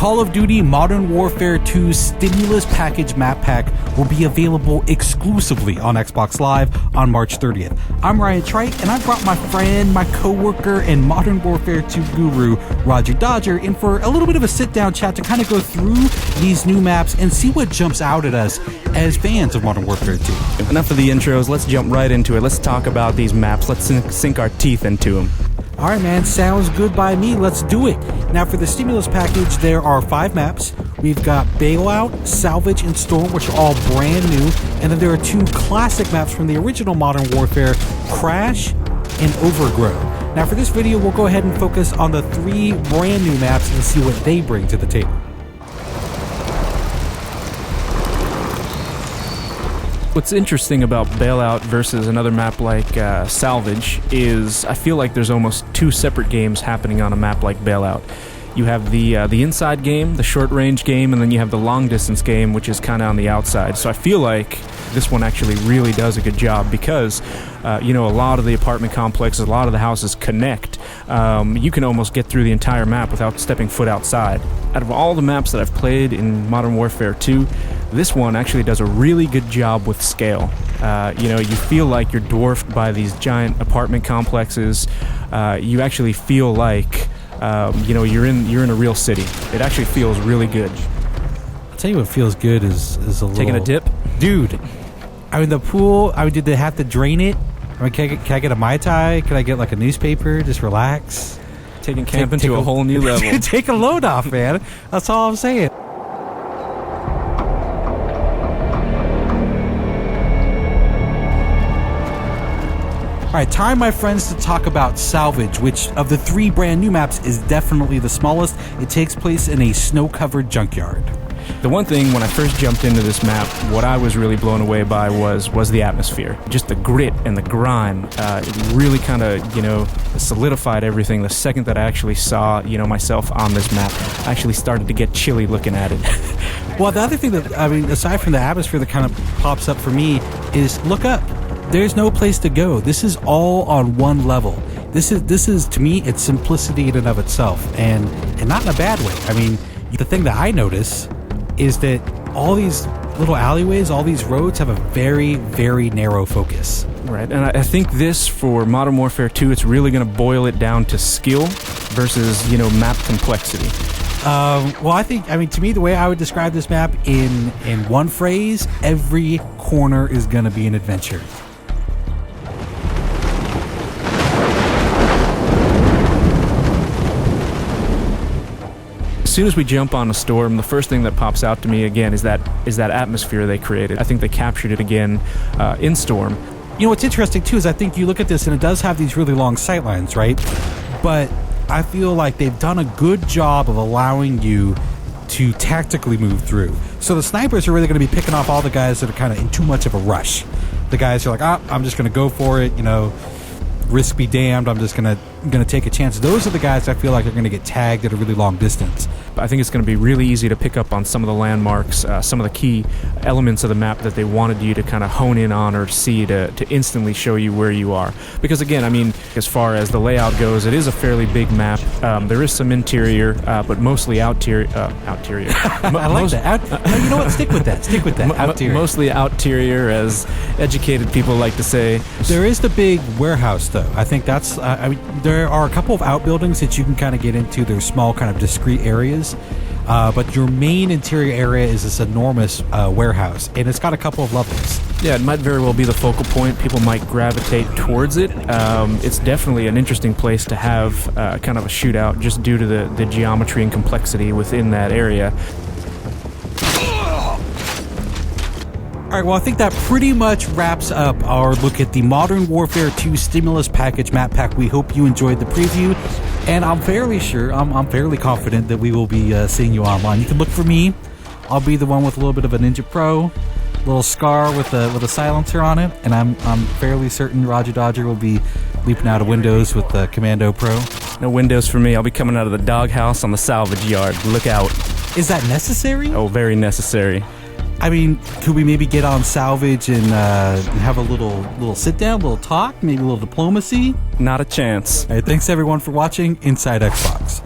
Call of Duty Modern Warfare 2 Stimulus Package Map Pack will be available exclusively on Xbox Live on March 30th. I'm Ryan Trite, and I brought my friend, my coworker, and Modern Warfare 2 guru, Roger Dodger, in for a little bit of a sit-down chat to kind of go through these new maps and see what jumps out at us as fans of Modern Warfare 2. Enough of the intros, let's jump right into it. Let's talk about these maps. Let's sink our teeth into them. All right, man, sounds good by me. Let's do it. Now, for the Stimulus Package, there are 5 maps. We've got Bailout, Salvage, and Storm, which are all brand new. And then there are 2 classic maps from the original Modern Warfare, Crash and Overgrow. Now, for this video, we'll go ahead and focus on the 3 brand new maps and see what they bring to the table. What's interesting about Bailout versus another map like Salvage is I feel like there's almost 2 separate games happening on a map like Bailout. You have the inside game, the short-range game, and then you have the long-distance game, which is kind of on the outside. So I feel like this one actually really does a good job because, a lot of the apartment complexes, a lot of the houses connect. You can almost get through the entire map without stepping foot outside. Out of all the maps that I've played in Modern Warfare 2, this one actually does a really good job with scale. You feel like you're dwarfed by these giant apartment complexes. You actually feel like you're in a real city. It actually feels really good. I'll tell you what feels good is a little... Taking a dip? Dude, the pool, did they have to drain it? Can I get a Mai Tai? Can I get like a newspaper? Just relax? Taking camping to a whole new level. Take a load off, man. That's all I'm saying. All right, time, my friends, to talk about Salvage, which of the 3 brand new maps is definitely the smallest. It takes place in a snow-covered junkyard. The one thing when I first jumped into this map, what I was really blown away by was the atmosphere. Just the grit and the grime. It really kind of, solidified everything. The second that I actually saw, myself on this map, I actually started to get chilly looking at it. Well, the other thing that, aside from the atmosphere that kind of pops up for me is look up. There's no place to go. This is all on one level. This is to me, it's simplicity in and of itself, and not in a bad way. The thing that I notice is that all these little alleyways, all these roads have a very, very narrow focus. Right, and I think this, for Modern Warfare 2, it's really going to boil it down to skill versus, map complexity. To me, the way I would describe this map in one phrase, every corner is going to be an adventure. As soon as we jump on a Storm, the first thing that pops out to me again is that atmosphere they created. I think they captured it again in Storm. What's interesting too is I think you look at this and it does have these really long sightlines, right? But I feel like they've done a good job of allowing you to tactically move through. So the snipers are really going to be picking off all the guys that are kind of in too much of a rush. The guys are like, I'm just going to go for it, risk be damned, I'm just gonna take a chance. Those are the guys I feel like are going to get tagged at a really long distance. I think it's going to be really easy to pick up on some of the landmarks, some of the key elements of the map that they wanted you to kind of hone in on or see to instantly show you where you are. Because again, as far as the layout goes, it is a fairly big map. There is some interior, but mostly outerior. I like that. No, you know what? Stick with that. Outerior. Mostly outerior, as educated people like to say. There is the big warehouse, though. I think that's... there are a couple of outbuildings that you can kind of get into. They're small, kind of discrete areas. But your main interior area is this enormous warehouse, and it's got a couple of levels. Yeah, it might very well be the focal point. People might gravitate towards it. It's definitely an interesting place to have kind of a shootout just due to the geometry and complexity within that area. All right, well, I think that pretty much wraps up our look at the Modern Warfare 2 Stimulus Package Map Pack. We hope you enjoyed the preview, and I'm fairly sure, I'm fairly confident that we will be seeing you online. You can look for me. I'll be the one with a little bit of a Ninja Pro, little scar with a silencer on it, and I'm fairly certain Roger Dodger will be leaping out of windows with the Commando Pro. No windows for me. I'll be coming out of the doghouse on the salvage yard. Look out. Is that necessary? Oh, very necessary. Could we maybe get on Salvage and have a little sit down, little talk, maybe a little diplomacy? Not a chance. All right, thanks everyone for watching Inside Xbox.